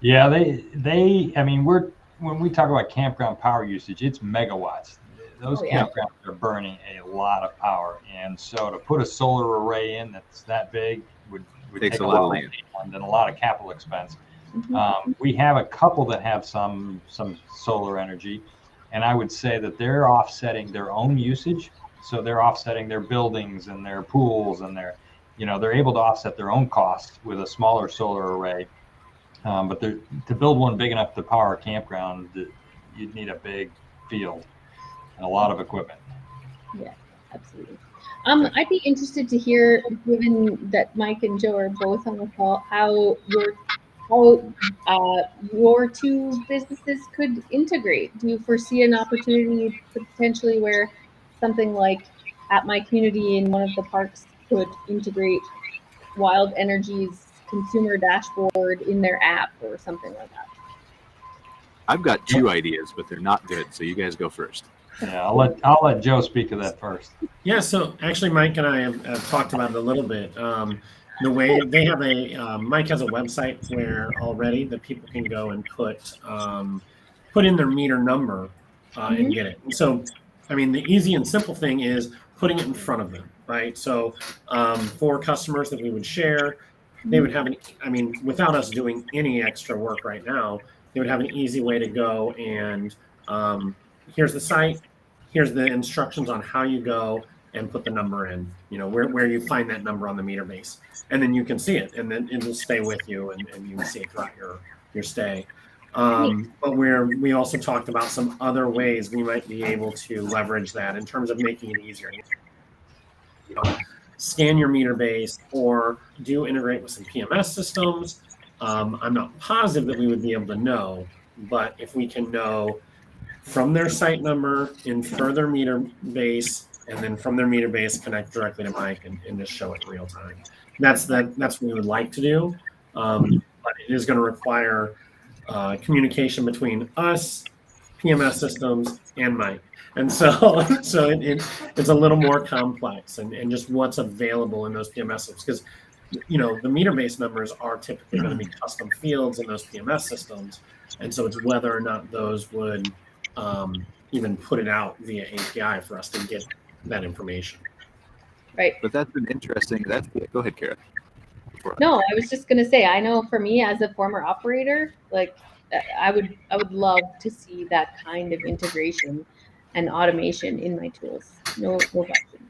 Yeah, I mean, when we talk about campground power usage, it's megawatts. Those campgrounds are burning a lot of power, and so to put a solar array in that's that big would take a lot of land and a lot of capital expense. We have a couple that have some solar energy, and I would say that they're offsetting their own usage. So they're offsetting their buildings and their pools, and they're able to offset their own costs with a smaller solar array. But to build one big enough to power a campground, you'd need a big field and a lot of equipment.
Yeah, absolutely. I'd be interested to hear, given that Mike and Joe are both on the call, how your two businesses could integrate. Do you foresee an opportunity potentially where something like at my community in one of the parks could integrate Wild Energy's consumer dashboard in their app or something like that?
I've got two ideas, but they're not good. So you guys go first.
Yeah, I'll let Joe speak to that first.
Yeah, so actually Mike and I have talked about it a little bit. The way they have Mike has a website where already that people can go and put in their meter number and get it. And so, I mean, the easy and simple thing is putting it in front of them, right? So for customers that we would share, they would have without us doing any extra work right now, they would have an easy way to go and here's the site, here's the instructions on how you go and put the number in, where you find that number on the meter base. And then you can see it, and then it'll stay with you, and you can see it throughout your stay. But we also talked about some other ways we might be able to leverage that in terms of making it easier. Scan your meter base or do integrate with some PMS systems. I'm not positive that we would be able to know, but if we can know from their site number, infer their meter base, and then from their meter base connect directly to Mike and just show it in real time. That's what we would like to do, but it is going to require communication between us, PMS systems, and Mike. And so it's a little more complex and just what's available in those PMS systems, because the meter base numbers are typically going to be custom fields in those PMS systems, and so it's whether or not those would even put it out via API for us to get that information.
Right.
But that's an interesting. Go ahead, Cara.
No, I was just going to say, I know for me as a former operator, like I would love to see that kind of integration and automation in my tools. No question.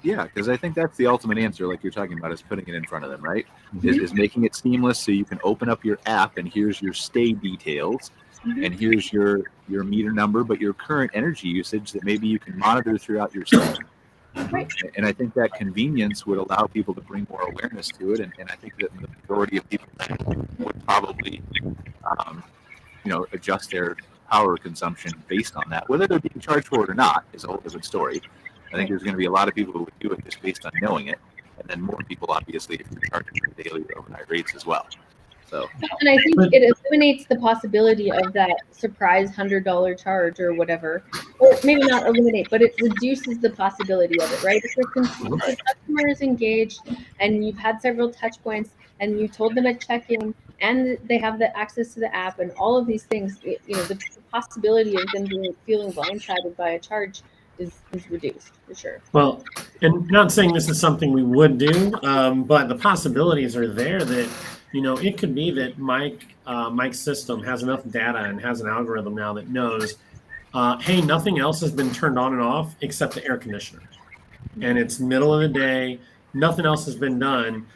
Yeah, because I think that's the ultimate answer, like you're talking about, is putting it in front of them, right? Is making it seamless so you can open up your app and here's your stay details, and here's your meter number, but your current energy usage that maybe you can monitor throughout your stay.
Right.
And I think that convenience would allow people to bring more awareness to it. And I think that the majority of people would probably, adjust their power consumption based on that. Whether they're being charged for it or not is a whole different story. I think there's going to be a lot of people who would do it just based on knowing it. And then more people, obviously, if you're charging for daily or overnight rates as well. So,
and I think it eliminates the possibility of that surprise $100 charge or whatever, or maybe not eliminate, but it reduces the possibility of it, right? If the customer is engaged and you've had several touch points and you told them at check-in and they have the access to the app and all of these things, the possibility of them feeling blindsided by a charge is reduced for sure.
Well, and not saying this is something we would do, but the possibilities are there that, it could be that Mike's system has enough data and has an algorithm now that knows, hey, nothing else has been turned on and off except the air conditioner. And it's middle of the day, nothing else has been done.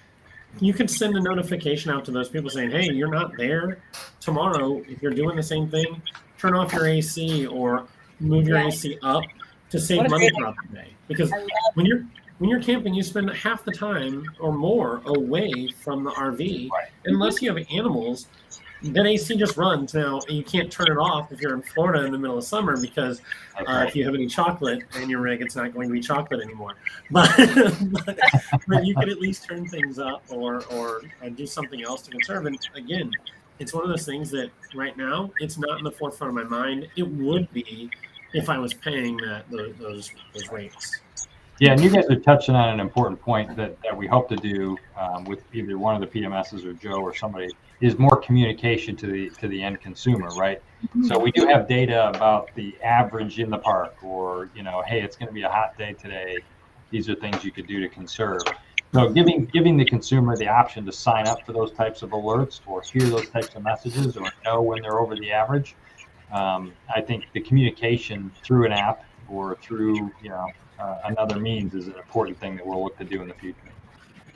You could send a notification out to those people saying, hey, you're not there tomorrow. If you're doing the same thing, turn off your AC or move your AC up to save money throughout the day. Because when you're camping, you spend half the time or more away from the RV. Unless you have animals, that AC just runs. Now, you can't turn it off if you're in Florida in the middle of summer because if you have any chocolate in your rig, it's not going to be chocolate anymore. But you could at least turn things up or do something else to conserve. And again, it's one of those things that right now, it's not in the forefront of my mind. It would be if I was paying those rates.
Yeah, and you guys are touching on an important point that we hope to do with either one of the PMSs or Joe or somebody is more communication to the end consumer, right? So we do have data about the average in the park, or hey, it's going to be a hot day today. These are things you could do to conserve. So giving the consumer the option to sign up for those types of alerts or hear those types of messages or know when they're over the average. I think the communication through an app or through another means is an important thing that we'll look to do in the future.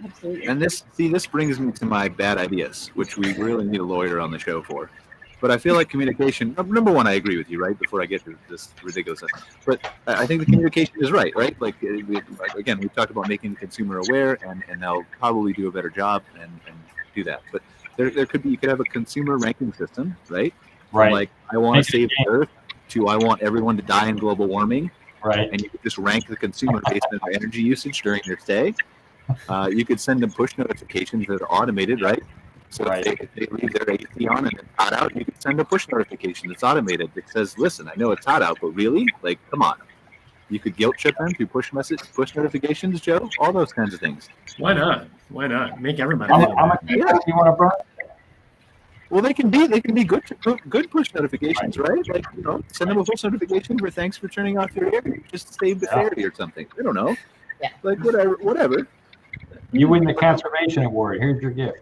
Absolutely.
And this brings me to my bad ideas, which we really need a lawyer on the show for. But I feel like communication, number one, I agree with you, right? Before I get to this ridiculousness. But I think the communication is right? Like again, we've talked about making the consumer aware, and they'll probably do a better job and do that. But you could have a consumer ranking system, right?
Right.
From like, I want to save the earth to I want everyone to die in global warming.
Right.
And you could just rank the consumer based on their energy usage during their stay. You could send them push notifications that are automated, right? So if they leave their AC on and it's hot out, you could send a push notification that's automated that says, listen, I know it's hot out, but really? Like, come on. You could guilt trip them through push notifications, Joe, all those kinds of things.
Why not? Make everybody.
How much do you want to burn?
Well, they can be good push notifications, right? Like, send them a push notification for thanks for turning off your air. Just save the ferry or something. I don't know.
Yeah.
Like whatever.
You win the conservation award. Here's your gift.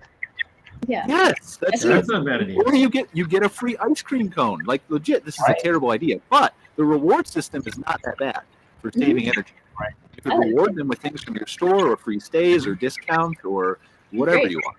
Yeah.
Yes, that's
not a bad idea.
Or you get a free ice cream cone. Like legit, this is a terrible idea, but the reward system is not that bad for saving energy.
Right.
You could reward them with things from your store or free stays or discounts or whatever you want.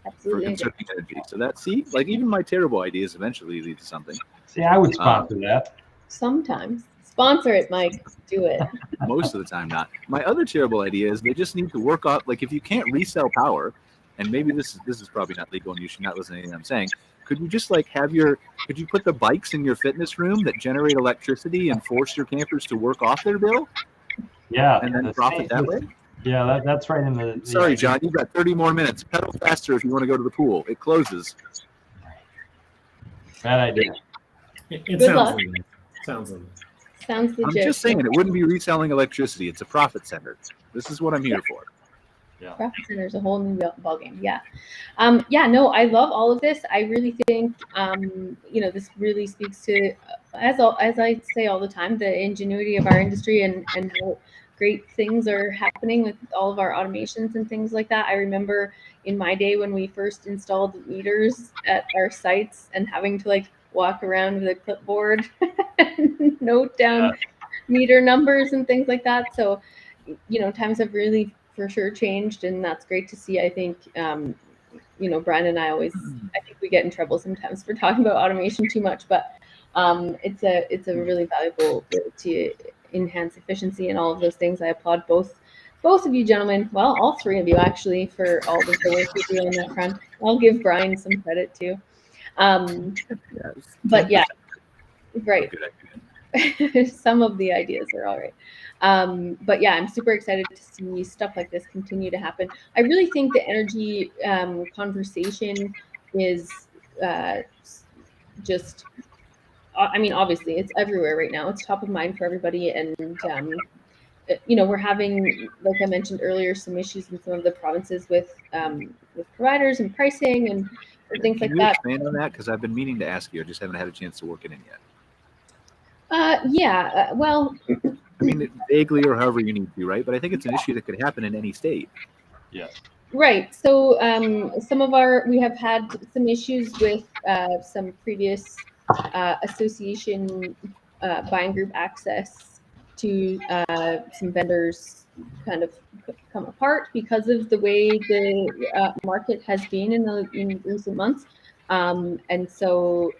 Absolutely.
For conserving energy. So even my terrible ideas eventually lead to something.
See, I would sponsor that.
Sometimes. Sponsor it, Mike. Do it.
Most of the time not. My other terrible idea is they just need to work off, like if you can't resell power, and maybe this is probably not legal and you should not listen to anything I'm saying, could you just could you put the bikes in your fitness room that generate electricity and force your campers to work off their bill?
Yeah.
And then profit that way?
Yeah, that's right in the.
Sorry, John, you've got 30 more minutes. Pedal faster if you want to go to the pool. It closes.
Bad idea.
It sounds legit.
Sounds legit.
I'm just saying it wouldn't be reselling electricity. It's a profit center. This is what I'm here for.
Yeah.
Profit center is a whole new ballgame. Yeah. No, I love all of this. I really think, this really speaks to, as I say all the time, the ingenuity of our industry and how great things are happening with all of our automations and things like that. I remember in my day when we first installed meters at our sites and having to walk around with a clipboard and note down meter numbers and things like that. So, times have really for sure changed, and that's great to see. I think, Brian and I think we get in trouble sometimes for talking about automation too much, but it's a really valuable way to enhance efficiency and all of those things. I applaud both of you gentlemen, well, all three of you actually, for all of the work you do on that front. I'll give Brian some credit too. But yeah, right. Some of the ideas are all right. But yeah, I'm super excited to see stuff like this continue to happen. I really think the energy conversation is just, I mean, obviously it's everywhere right now. It's top of mind for everybody. And, we're having, like I mentioned earlier, some issues in some of the provinces with providers and pricing and things like that.
Can you expand on that? Because I've been meaning to ask you. I just haven't had a chance to work it in yet.
Well,
I mean, vaguely or however you need to, right? But I think it's an issue that could happen in any state.
Yes.
Right. So we have had some issues with some previous association buying group access to some vendors kind of come apart because of the way the market has been in recent months. And so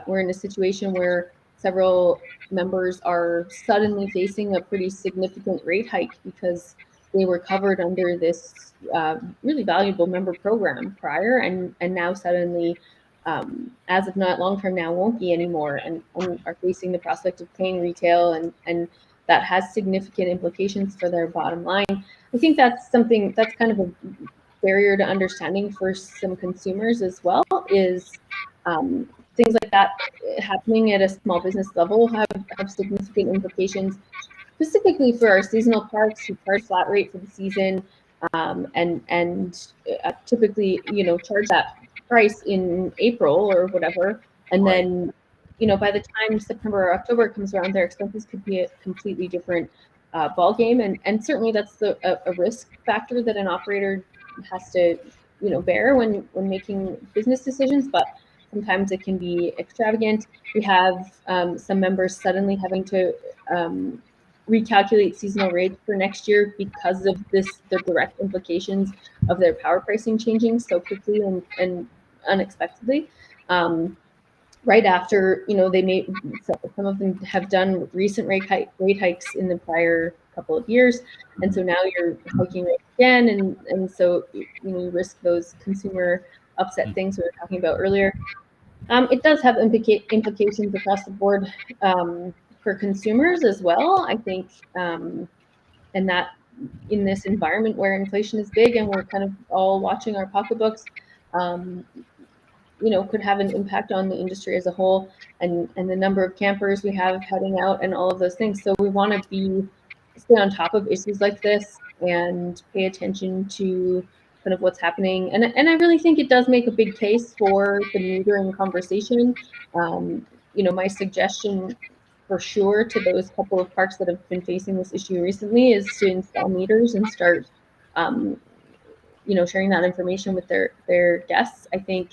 we're in a situation where several members are suddenly facing a pretty significant rate hike because they were covered under this really valuable member program prior, and now suddenly, as of not long term now, won't be anymore, and are facing the prospect of paying retail, and that has significant implications for their bottom line. I think that's something that's kind of a barrier to understanding for some consumers as well, is things like that happening at a small business level have significant implications, specifically for our seasonal parks who charge flat rate for the season, and typically, charge that price in April or whatever, and then, by the time September or October comes around, their expenses could be a completely different ball game, and certainly that's a risk factor that an operator has to, bear when making business decisions, but sometimes it can be extravagant. We have some members suddenly having to recalculate seasonal rates for next year because of the direct implications of their power pricing changing so quickly and unexpectedly. Right after, some of them have done recent rate hikes in the prior couple of years, and so now you're hiking rates again, and so you risk those consumer upset things we were talking about earlier. It does have implications across the board for consumers as well, I think, and that in this environment where inflation is big and we're kind of all watching our pocketbooks, could have an impact on the industry as a whole, and the number of campers we have heading out and all of those things. So we want to stay on top of issues like this and pay attention to kind of what's happening. And I really think it does make a big case for the metering conversation. My suggestion for sure to those couple of parks that have been facing this issue recently is to install meters and start, sharing that information with their guests. I think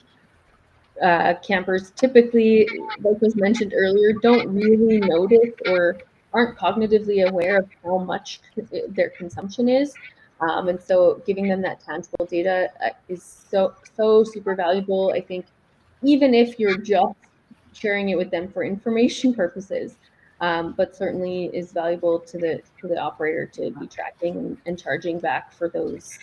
campers typically, like was mentioned earlier, don't really notice or aren't cognitively aware of how much their consumption is. And so giving them that tangible data is so super valuable. I think even if you're just sharing it with them for information purposes, but certainly is valuable to the operator to be tracking and charging back for those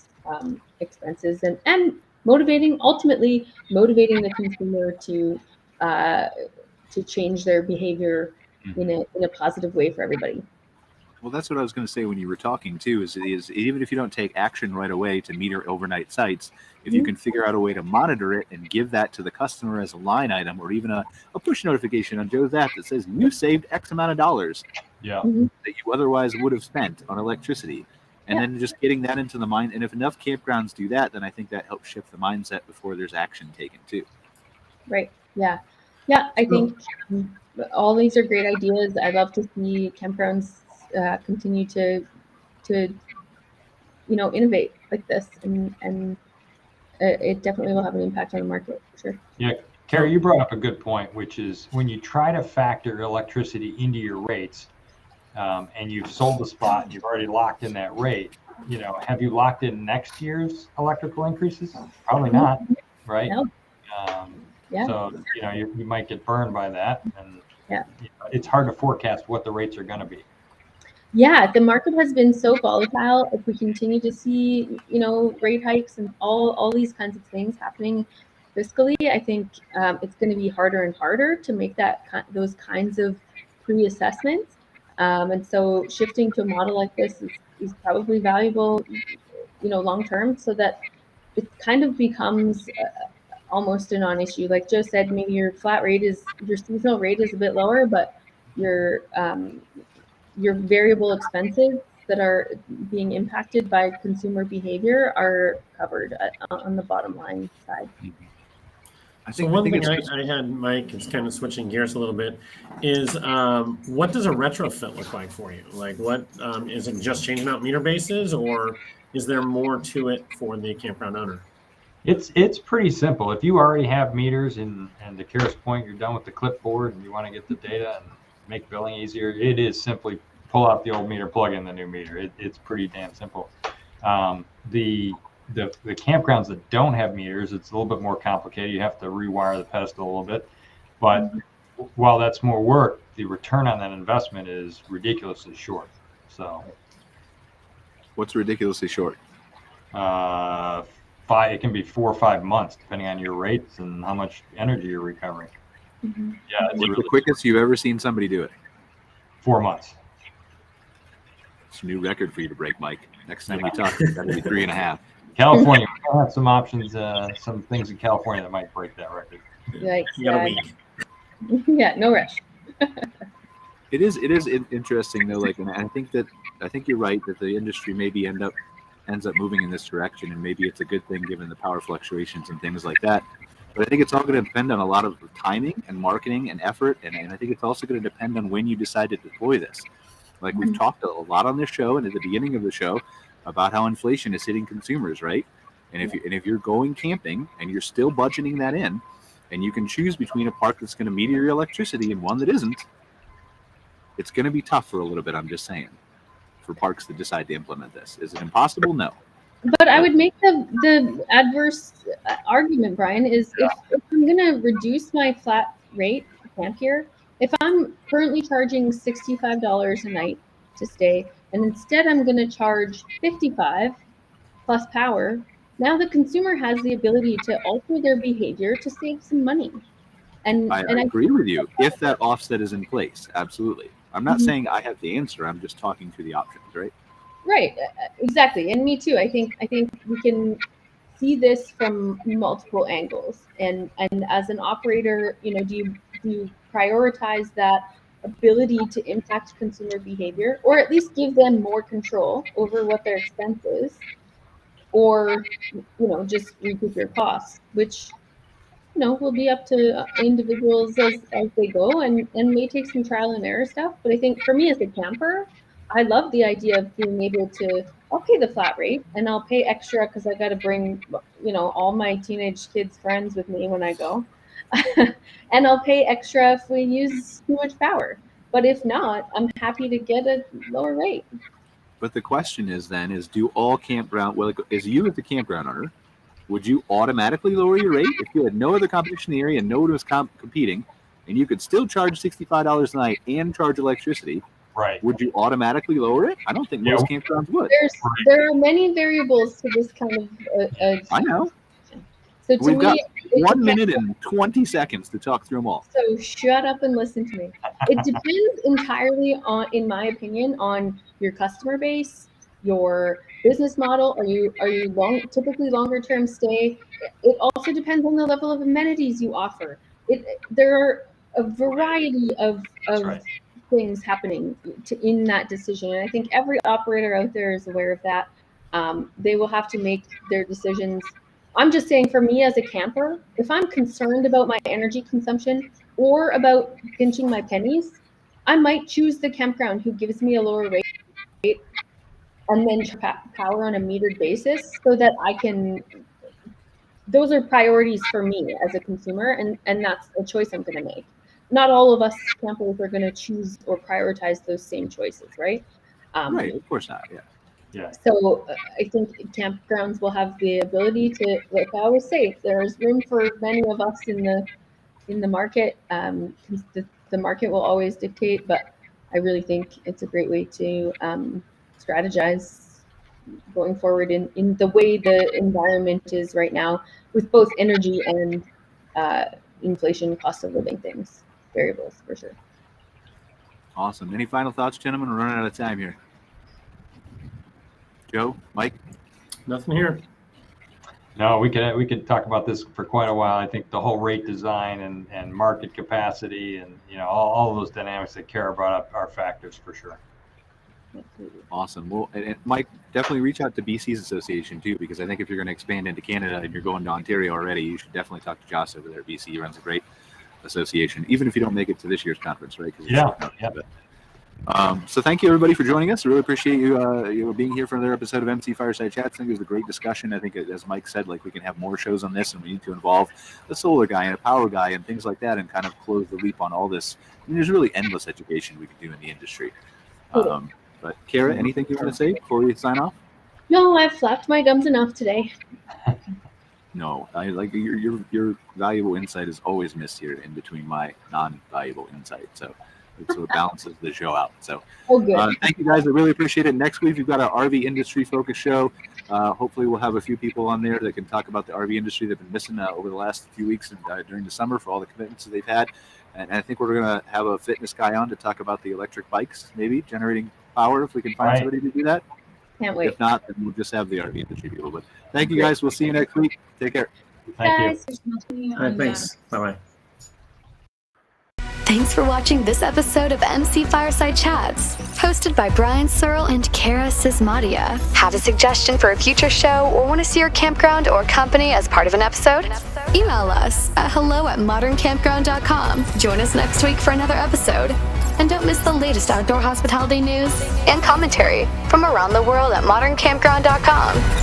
expenses, and ultimately motivating the consumer to change their behavior in a positive way for everybody.
Well, that's what I was going to say when you were talking too, is even if you don't take action right away to meter overnight sites, if you can figure out a way to monitor it and give that to the customer as a line item, or even a push notification on Joe's app that says you saved X amount of dollars that you otherwise would have spent on electricity. And then just getting that into the mind. And if enough campgrounds do that, then I think that helps shift the mindset before there's action taken too.
Right. Yeah. Yeah. I think all these are great ideas. I'd love to see campgrounds continue to innovate like this, and it definitely will have an impact on the market for sure.
Yeah, Cara, you brought up a good point, which is when you try to factor electricity into your rates, and you've sold the spot and you've already locked in that rate, have you locked in next year's electrical increases? Probably not, right?
No.
So you might get burned by that, and it's hard to forecast what the rates are going to be.
Yeah, the market has been so volatile. If we continue to see, rate hikes and all these kinds of things happening fiscally, I think it's going to be harder and harder to make those kinds of pre-assessments. And so shifting to a model like this is probably valuable, long term, so that it kind of becomes almost a non-issue. Like Joe said, maybe your seasonal rate is a bit lower, but your variable expenses that are being impacted by consumer behavior are covered on the bottom line side.
So one thing I had, Mike, is kind of switching gears a little bit, is what does a retrofit look like for you? Like, what is it? Just changing out meter bases, or is there more to it for the campground owner?
It's pretty simple. If you already have meters and to Cara's point, you're done with the clipboard and you want to get the data and make billing easier, it is simply pull out the old meter, plug in the new meter. It's pretty damn simple. The campgrounds that don't have meters, it's a little bit more complicated. You have to rewire the pedestal a little bit. But while that's more work, the return on that investment is ridiculously short. So
what's ridiculously short?
It can be 4 or 5 months, depending on your rates and how much energy you're recovering.
Mm-hmm.
Yeah,
what's the quickest you've ever seen somebody do it?
4 months.
It's a new record for you to break, Mike. Next time you talk, it's got to be 3.5.
California, we have some options, some things in California that might break that record.
Yikes,
You got a week.
Yeah, no rush.
It is interesting though. Like, and I think you're right that the industry maybe ends up moving in this direction, and maybe it's a good thing given the power fluctuations and things like that. But I think it's all going to depend on a lot of timing and marketing and effort, and I think it's also going to depend on when you decide to deploy this. Like we've talked a lot on this show and at the beginning of the show about how inflation is hitting consumers, right? And if you're going camping and you're still budgeting that in, and you can choose between a park that's going to meter your electricity and one that isn't, it's going to be tough for a little bit. I'm just saying, for parks to decide to implement this. Is it impossible? No.
But I would make the adverse argument, Brian, is if I'm going to reduce my flat rate for camp here, if I'm currently charging $65 a night to stay, and instead I'm going to charge $55 plus power, now the consumer has the ability to alter their behavior to save some money. And
I agree with you if that offset is in place. Absolutely. I'm not saying I have the answer. I'm just talking through the options, right?
Right, exactly, and me too. I think we can see this from multiple angles, and as an operator, do you prioritize that ability to impact consumer behavior, or at least give them more control over what their expense is, or just recoup your costs, which will be up to individuals as they go, and may take some trial and error stuff. But I think for me as a camper, I love the idea of being able to, I'll pay the flat rate and I'll pay extra because I got to bring, all my teenage kids' friends with me when I go. And I'll pay extra if we use too much power. But if not, I'm happy to get a lower rate.
But the question is do all campground, is you as the campground owner, would you automatically lower your rate if you had no other competition in the area and no one was competing, and you could still charge $65 a night and charge electricity?
Right.
Would you automatically lower it? I don't think most campgrounds would.
There are many variables to this kind of.
I know.
So
we've got 1 minute and 20 seconds to talk through them all.
So shut up and listen to me. It depends entirely on, in my opinion, on your customer base, your business model. Are you typically longer term stay? It also depends on the level of amenities you offer. There are a variety of things happening in that decision, and I think every operator out there is aware of that. They will have to make their decisions. I'm just saying, for me as a camper, if I'm concerned about my energy consumption or about pinching my pennies, I might choose the campground who gives me a lower rate and then power on a metered basis, so that I can. Those are priorities for me as a consumer, and that's a choice I'm going to make. Not all of us campers are going to choose or prioritize those same choices, right?
Right, of course not.
Yeah.
So I think campgrounds will have the ability to, like I always say, there's room for many of us in the market. The market will always dictate, but I really think it's a great way to strategize going forward in the way the environment is right now, with both energy and inflation, cost of living things, variables for sure.
Awesome. Any final thoughts, gentlemen? We're running out of time here. Joe, Mike?
Nothing here.
No, we could talk about this for quite a while. I think the whole rate design and market capacity and all of those dynamics that Cara brought up are factors for sure.
Awesome. Well, and Mike, definitely reach out to BC's association too, because I think if you're going to expand into Canada and you're going to Ontario already, you should definitely talk to Joss over there at BC. He runs a great association, even if you don't make it to this year's conference, right?
Yeah.
So thank you everybody for joining us. I really appreciate you being here for another episode of MC Fireside Chats. I think it was a great discussion. I think, as Mike said, like we can have more shows on this, and we need to involve a solar guy and a power guy and things like that, and kind of close the loop on all this. I mean, there's really endless education we can do in the industry. But Cara, anything you want to say before we sign off?
No, I've flapped my gums enough today.
No, I like your valuable insight is always missed here in between my non-valuable insight. So it balances the show out. So thank you guys. I really appreciate it. Next week, we've got our RV industry focus show. Hopefully we'll have a few people on there that can talk about the RV industry. They've been missing over the last few weeks during the summer for all the commitments that they've had. And I think we're going to have a fitness guy on to talk about the electric bikes, maybe generating power if we can find somebody to do that.
Can't wait.
If not, then we'll just have the RV industry people. But thank you guys. We'll see you next week. Take care.
Thank you.
All right, thanks. Bye-bye.
Thanks for watching this episode of MC Fireside Chats, hosted by Brian Searl and Cara Csizmadia. Have a suggestion for a future show or want to see your campground or company as part of an episode? Email us at hello@moderncampground.com. Join us next week for another episode. And don't miss the latest outdoor hospitality news and commentary from around the world at moderncampground.com.